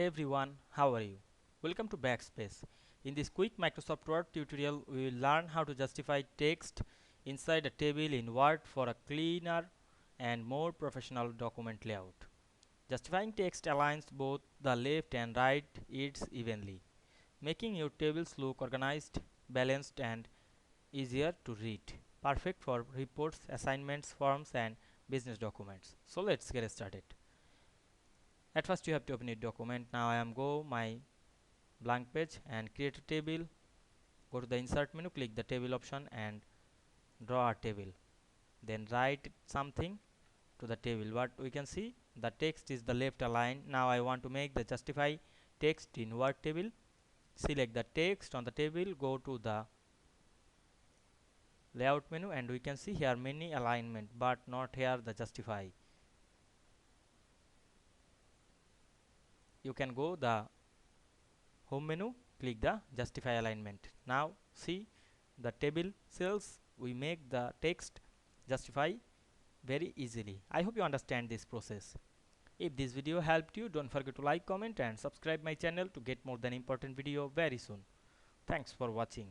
Hey everyone, how are you? Welcome to Backspace. In this quick Microsoft Word tutorial, we will learn how to justify text inside a table in Word for a cleaner and more professional document layout. Justifying text aligns both the left and right edges evenly, making your tables look organized, balanced, and easier to read. Perfect for reports, assignments, forms, and business documents. So let's get started. At first you have to open your document. Now I am go my blank page and create a table. Go to the insert menu, click the table option and draw a table. Then write something to the table. What we can see, the text is the left align. Now I want to make the justify text in word table. Select the text on the table, go to the layout menu and we can see here many alignment but not here the justify. You can go the home menu, click the justify alignment. Now see the table cells, we make the text justify very easily. I hope you understand this process. If this video helped you, don't forget to like, comment and subscribe my channel to get more than important video very soon. Thanks for watching.